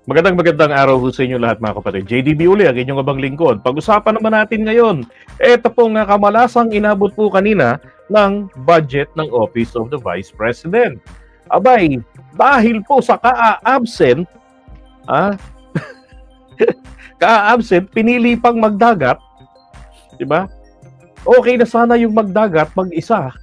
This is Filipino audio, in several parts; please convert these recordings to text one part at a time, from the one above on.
Magandang araw ho sa inyo lahat mga kapatid. JDB uli, ang inyong abang lingkod. Pag-usapan naman natin ngayon, ito pong kamalasang inabot po kanina ng budget ng Office of the Vice President. Abay, dahil po sa ka-absent, ka-absent, pinili pang magdagat, di ba? Okay na sana yung magdagat, mag-isa.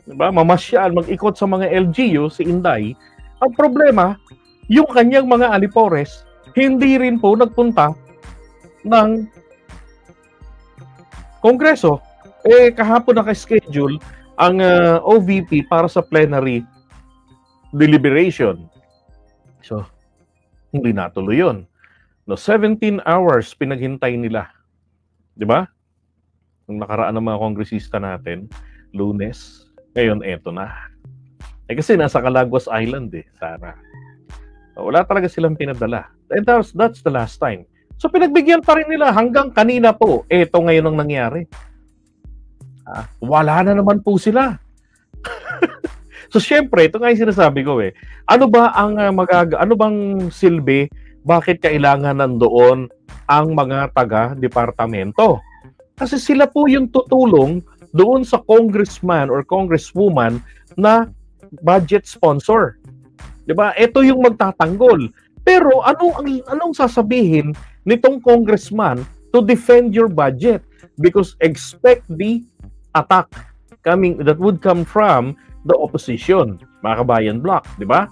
Di ba? Mamasyal, mag-ikot sa mga LGU, si Inday. Ang problema, yung kanyang mga alipores, hindi rin po nagpunta ng Kongreso. Kahapon naka-schedule ang OVP para sa plenary deliberation. So, hindi natuloy yun. No, 17 hours pinaghintay nila. Di ba? Nung nakaraan ng mga kongresista natin, Lunes, ngayon eto na. Kasi nasa Calaguas Island Sara. Wala talaga silang pinadala. And that's the last time. So pinagbigyan pa rin nila hanggang kanina po. Ito ngayon ang nangyari. Wala na naman po sila. So syempre, ito nga yung sinasabi ko Ano ba ang ano bang silbi? Bakit kailangan nandoon ang mga taga-departamento? Kasi sila po yung tutulong doon sa congressman or congresswoman na budget sponsor. Diba? Ito yung magtatanggol. Pero anong sasabihin nitong congressman to defend your budget? Because expect the attack that would come from the opposition, mga kabayan bloc, di ba?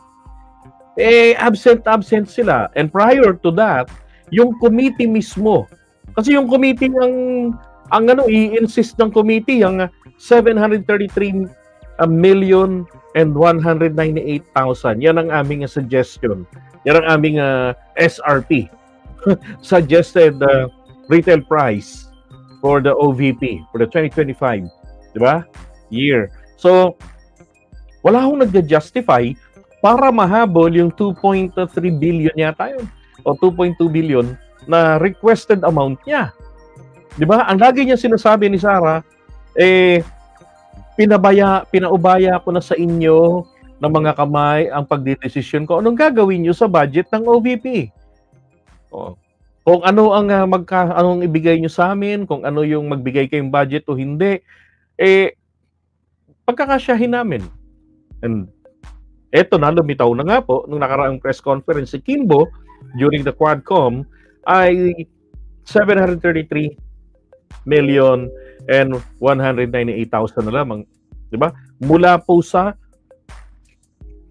Absent sila. And prior to that, yung committee mismo. Kasi yung committee i-insist ng committee ang 733 million and 198,000. Yan ang aming suggestion. Yan ang aming SRP. Suggested retail price for the OVP for the 2025, di ba? Year. So, wala akong nagja-justify para mahabol yung 2.3 billion yata yun o 2.2 billion na requested amount niya. Di ba? Ang lagi niya sinasabi ni Sara, pinaubaya ko na sa inyo ng mga kamay ang pagdidesisyon ko. Anong gagawin nyo sa budget ng OVP? Kung ano ang anong ibigay nyo sa amin, kung ano yung magbigay kayong budget o hindi, pagkakasyahin namin. And eto na, lumitaw na nga po, nung nakaraang press conference si Kimbo during the Quadcom ay 733 million and 198,000 na lamang, di ba? Mula po sa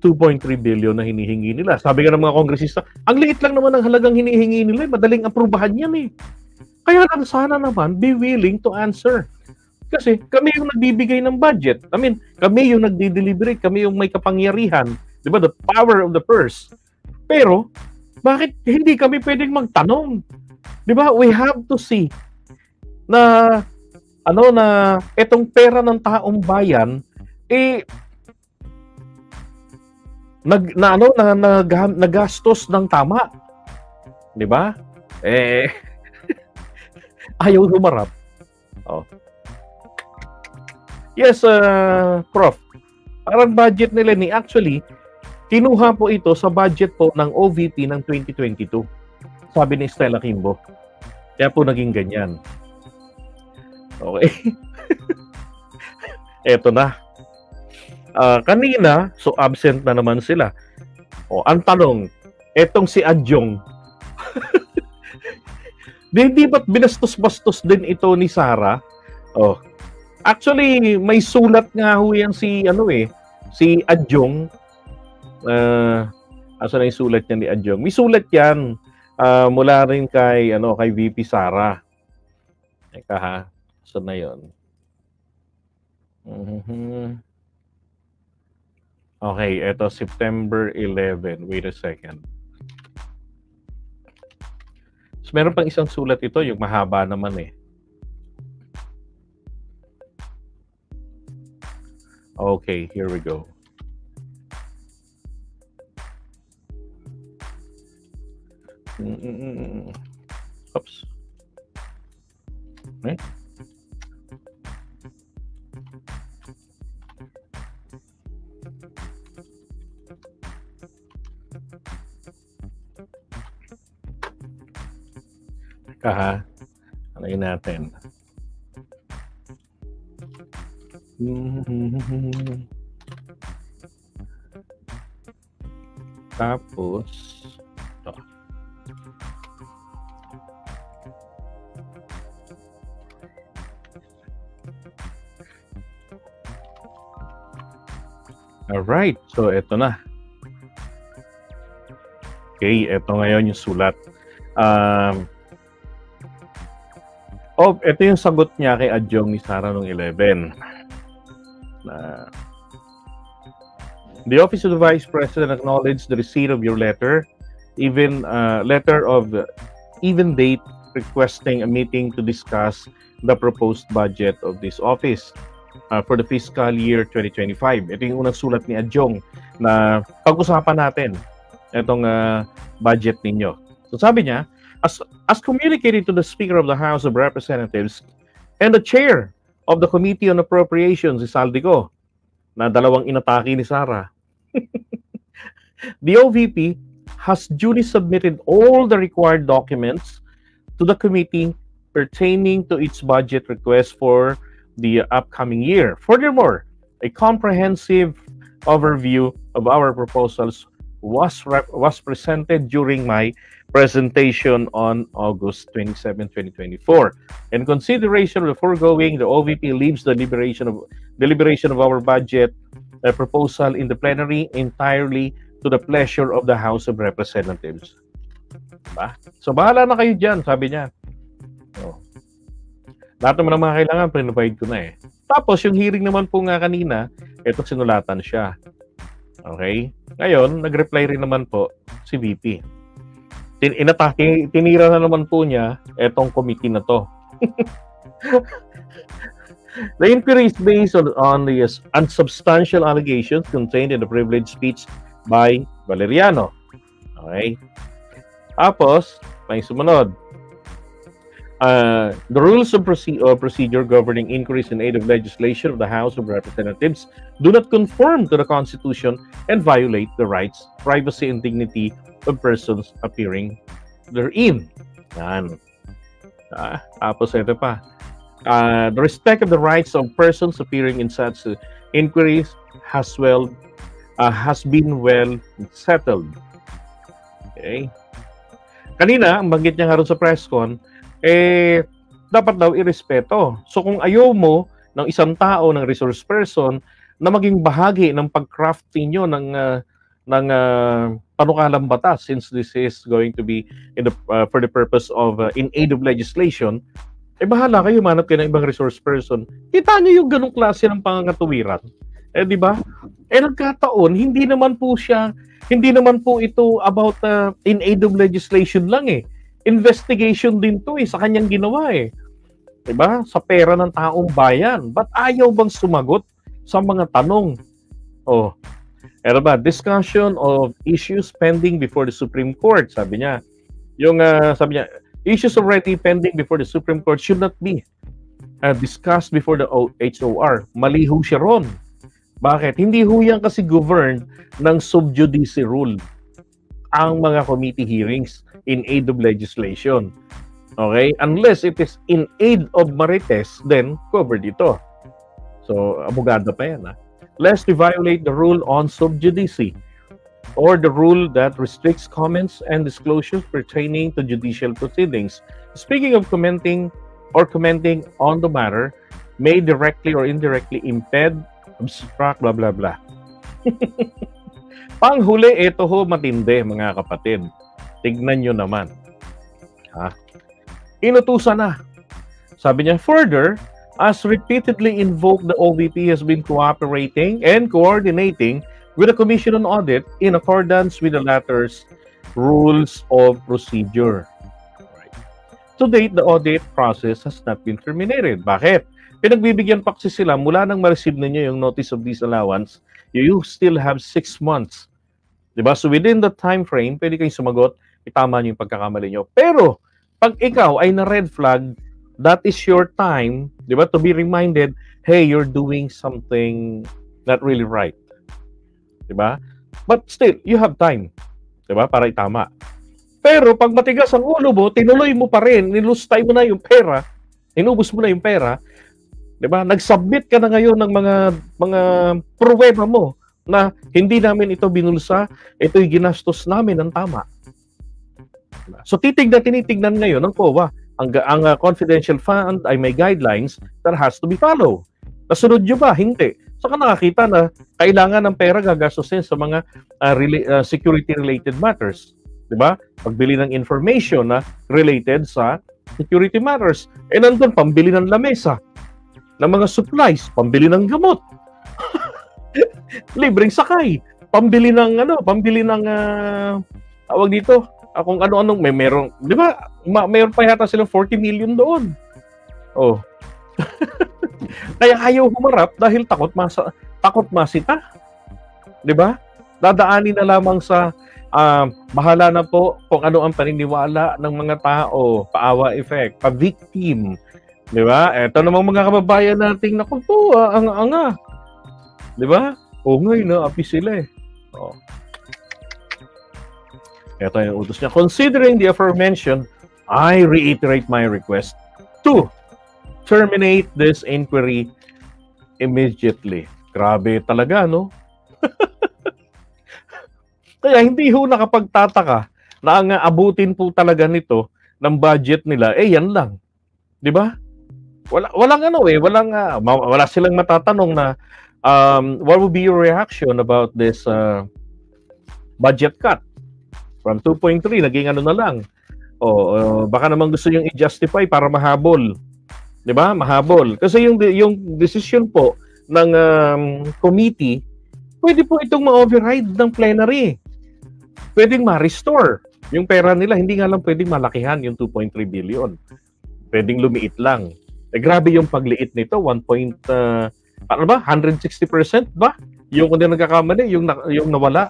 2.3 billion na hinihingi nila. Sabi nga ng mga kongresista, ang liit lang naman ang halagang hinihingi nila, madaling aprubahan yan Kaya lang sana naman be willing to answer. Kasi kami yung nagbibigay ng budget. I mean, kami yung nagdi-deliberate, kami yung may kapangyarihan, di ba? The power of the purse. Pero bakit hindi kami pwedeng magtanong? Di ba? We have to see na etong pera ng taong bayan nagastos ng tama. 'Di ba? Ayaw humarap. Yes, Prof. Parang budget nila actually kinuha po ito sa budget po ng OVP ng 2022. Sabi ni Stella Kimbo. Kaya po naging ganyan. Okay. Eto na. Kanina, so absent na naman sila. Ang tanong, etong si Adjong, di ba't binastos-bastos din ito ni Sara? Actually, may sulat nga ho yan si Adjong. Asa na yung sulat niya ni Adjong? May sulat yan mula rin kay VP Sara. Teka ha. Saan na yun? Okay, ito September 11. Wait a second. So, meron pang isang sulat ito, yung mahaba naman Okay, here we go. Oops. Alayin natin. Tapos, ito. Alright, so ito na. Okay, ito ngayon yung sulat. Ito yung sagot niya kay Adjong ni Sara noong 11. The Office of the Vice President acknowledged the receipt of your letter, letter of even date requesting a meeting to discuss the proposed budget of this office for the fiscal year 2025. Ito yung unang sulat ni Adjong na pag-usapan natin itong budget ninyo. So sabi niya, as communicated to the Speaker of the House of Representatives and the Chair of the Committee on Appropriations, si Saldico, na dalawang inatake ni Sara. The OVP has duly submitted all the required documents to the committee pertaining to its budget request for the upcoming year. Furthermore, a comprehensive overview of our proposals was presented during my presentation on August 27, 2024. In consideration of the foregoing, the OVP leaves the deliberation of our budget proposal in the plenary entirely to the pleasure of the House of Representatives. Diba? So, bahala na kayo dyan, sabi niya. So, lahat naman ng mga kailangan, pre-provide ko na eh. Tapos, yung hearing naman po nga kanina, ito sinulatan siya. Okay? Ngayon, nag-reply rin naman po si VP. Tinira na naman po niya etong committee na to. The inquiry is based on the unsubstantial allegations contained in the privileged speech by Valeriano. Okay? Tapos, may sumunod. The rules of procedure governing inquiries in aid of legislation of the House of Representatives do not conform to the Constitution and violate the rights, privacy, and dignity of persons appearing therein. Yan. Tapos ito pa. The respect of the rights of persons appearing in such inquiries has been well settled. Okay. Kanina, ang banggit niya nga rin sa press con, dapat daw irespeto. So kung ayaw mo ng isang tao, ng resource person, na maging bahagi ng pag-craft ninyo ng panukalang batas, since this is going to be for the purpose of in aid of legislation, bahala kayo, manap kayo ng ibang resource person. Kita nyo yung ganong klase ng pangangatuwiran. Di ba? Nagkataon, hindi naman po ito about in aid of legislation lang eh. Investigation din to sa kanyang ginawa eh. Diba? Sa pera ng taong bayan. Ba't ayaw bang sumagot sa mga tanong? Ano ba? Discussion of issues pending before the Supreme Court. Sabi niya, issues already pending before the Supreme Court should not be discussed before the HOR. Mali ho siya ron. Bakit? Hindi ho yan kasi governed ng sub judice rule ang mga committee hearings in aid of legislation. Okay? Unless it is in aid of Marites, then covered ito. So, abogado pa yan. Lest we violate the rule on sub judice or the rule that restricts comments and disclosures pertaining to judicial proceedings. Speaking of commenting on the matter may directly or indirectly impede, obstruct, blah, blah, blah. Panghuli, ito ho matindi, mga kapatid. Tignan nyo naman. Inutusan na. Sabi niya, further, as repeatedly invoked, the OVP has been cooperating and coordinating with the Commission on Audit in accordance with the latter's rules of procedure. Right. To date, the audit process has not been terminated. Bakit? Pinagbibigyan pa kasi sila, mula nang ma-receive ninyo yung notice of disallowance, you still have 6 months. Diba? So within the time frame, pwede kayong sumagot, itama nyo yung pagkakamali nyo. Pero, pag ikaw ay na-red flag, that is your time, diba, to be reminded, hey, you're doing something not really right. Diba? But still, you have time, diba, para itama. Pero pag matigas ang ulo mo, tinuloy mo pa rin, nilustay mo na yung pera, inubos mo na yung pera, 'di ba? Nag-submit ka na ngayon ng mga pruweba mo na hindi namin ito binulsa, ito'y ginastos namin ng tama. So tinitignan ngayon ng COA, ang confidential fund ay may guidelines that has to be followed. Nasunod nyo ba? Hindi. Saka nakakita na kailangan ng pera gagastusin sa mga security-related matters. Diba? Pagbili ng information na related sa security matters. Eh nandun, pambili ng lamesa, ng mga supplies, pambili ng gamot, libreng sakay, pambili ng tawag dito, kung ano-anong merong, di ba? Mayroon pa yata silang 40 million doon. Oh. Kaya ayaw humarap dahil takot masita. Di ba? Dadaanin na lamang sa bahala na po kung ano ang paniniwala ng mga tao, paawa effect, pa-victim. Di ba? Ito namang mga kababayan nating naku po, anga. Di ba? O ngayon, api sila eh. Oh. Ito yung utos niya. Considering the aforementioned, I reiterate my request to terminate this inquiry immediately. Grabe talaga, no? Kaya hindi ho nakapagtataka na ang abutin po talaga nito ng budget nila, yan lang. 'Di ba? Walang wala silang matatanong na what would be your reaction about this budget cut from 2.3 naging ano na lang. Baka naman gusto niyo i-justify para mahabol. 'Di ba? Mahabol. Kasi yung decision po ng committee, pwede po itong ma-override ng plenary. Pwedeng ma-restore yung pera nila. Hindi nga lang pwedeng malakihan yung 2.3 billion. Pwedeng lumiit lang. Grabe yung pagliit nito. 160% ba? Yung kung nagkakamali, yung nawala.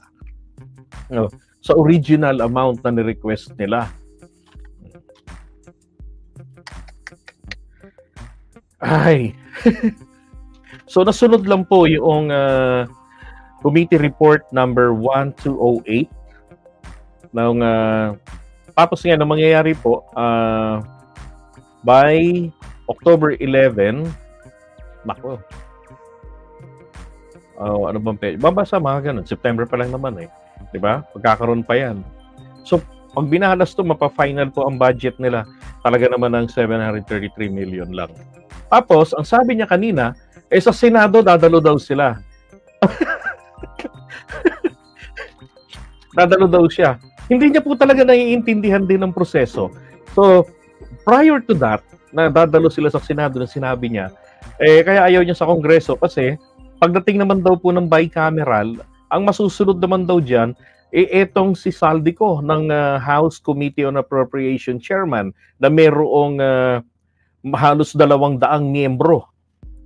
Sa original amount na ni-request nila. Ay. So, nasunod lang po yung committee report number 1208. Tapos nga, nang mangyayari po, by October 11, nako. Ano bang pwede? Babasa mga ganun. September pa lang naman eh. Diba? Pagkakaroon pa yan. So, pag binahalas to, mapa-final po ang budget nila. Talaga naman ng 733 million lang. Tapos, ang sabi niya kanina, sa Senado, dadalo daw sila. Dadalo daw siya. Hindi niya po talaga naiintindihan din ang proseso. So, prior to that, na dadalo sila sa Senado na sinabi niya, kaya ayaw niya sa Kongreso kasi pagdating naman daw po ng bicameral, ang masusunod naman daw dyan, etong si Saldico ng House Committee on Appropriation Chairman na mayroong halos 200 miyembro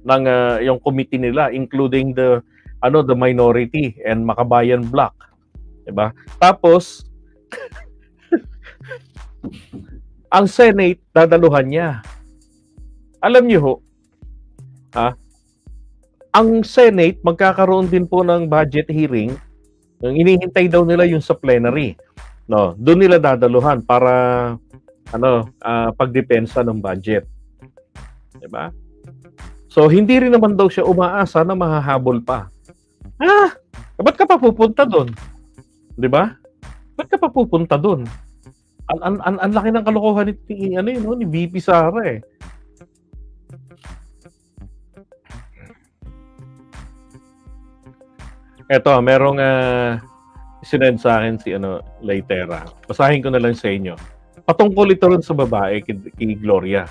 ng yung committee nila, including the minority and Makabayan Bloc. Diba? Tapos, ang Senate, dadaluhan niya. Alam niyo ho, ang Senate, magkakaroon din po ng budget hearing. Inihintay daw nila yung sa plenary. No, doon nila dadaluhan para pagdepensa ng budget. Diba? So, hindi rin naman daw siya umaasa na mahahabol pa. Ba't ka pa pupunta doon? Diba? Ba't ka pa pupunta doon? Ang laki ng kalokohan ni VP Sara eh. Eto, merong sinend sa akin si Leitera. Basahin ko na lang sa inyo. Patungkol ito rin sa babae kay Gloria.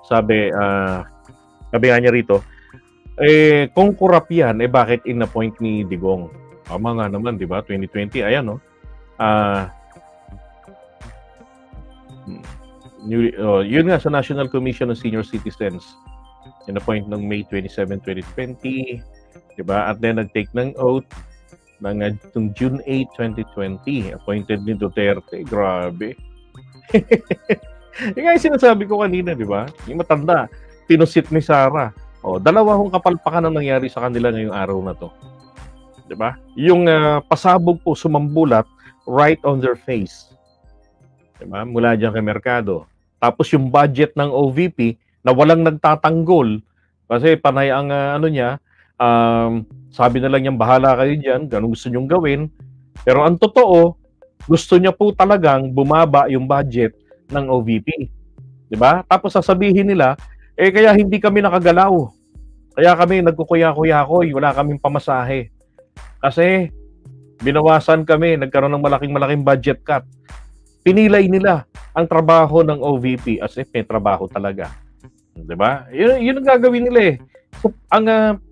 Sabi nga niya rito, kung kurap yan, bakit in-appoint ni Digong? Tama nga naman, di ba? 2020, ayan, no? Yun nga sa National Commission on Senior Citizens. In-appoint ng May 27, 2020. Diba? At then nag-take ng oath ng June 8, 2020. Appointed ni Duterte. Grabe. Yung nga yung sinasabi ko kanina, di ba? Yung matanda, pinusit ni Sara. Dalawang kapalpakan ang nangyari sa kanila ngayong araw na to. Di ba? Yung pasabog po sumambulat right on their face. Diba? Mula dyan kay Mercado. Tapos yung budget ng OVP na walang nagtatanggol kasi panay ang ano niya, sabi na lang niyang bahala kayo dyan, ganun gusto niyong gawin. Pero ang totoo, gusto niya po talagang bumaba yung budget ng OVP. Diba? Tapos sasabihin nila, kaya hindi kami nakagalaw. Kaya kami nagkukuya-kuya-koy, wala kaming pamasahe. Kasi binawasan kami, nagkaroon ng malaking budget cut. Pinilay nila ang trabaho ng OVP as if may trabaho talaga. 'Di ba? Yun ang gagawin nila eh. So, ang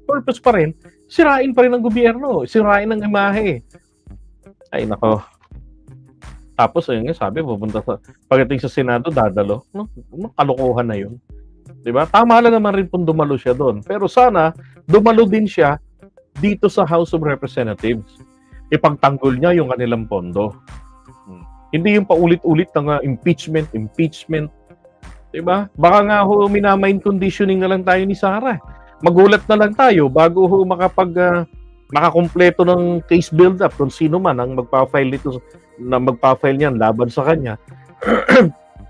purpose pa rin, sirain pa rin ng gobyerno, sirain ng imahe. Ay nako. Tapos ayun nga sabi, pupunta sa pagdating sa Senado dadalo, no? Kalokohan na 'yun. 'Di ba? Tama lang naman rin kung dumalo siya doon. Pero sana dumalo din siya dito sa House of Representatives. Ipagtanggol niya yung kanilang pondo. Hindi yung paulit-ulit ng impeachment. 'Di ba? Baka nga ho minamind conditioning na lang tayo ni Sara. Magulat na lang tayo bago ho makakumpleto ng case build-up kung sino man ang magpa-file niyan laban sa kanya.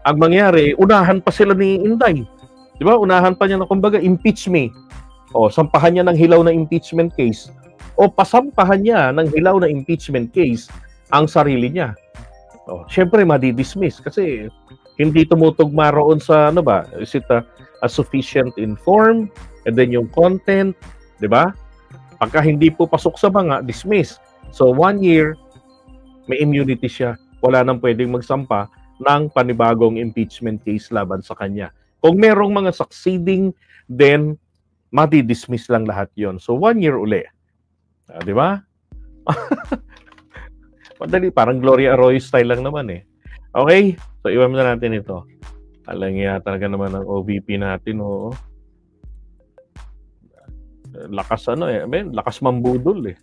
Ang mangyari, unahan pa sila ni Inday. 'Di ba? Unahan pa niya na kumbaga impeach me. O sampahan niya ng hilaw na impeachment case o pasampahan niya ng hilaw na impeachment case ang sarili niya. Oh, syempre madi-dismiss kasi hindi tumutugma roon sa ano ba? Is it a sufficient informed and then yung content, 'di ba? Pagka hindi po pasok sa mga dismiss. So 1 year may immunity siya. Wala nang pwedeng magsampa ng panibagong impeachment case laban sa kanya. Kung merong mga succeeding, then madi-dismiss lang lahat 'yon. So 1 year uli. 'Di ba? Madali, parang Gloria Arroyo style lang naman eh. Okay? So, iwan na natin ito. Alam niya talaga naman ang OVP natin, oo. Lakas lakas mambudol eh.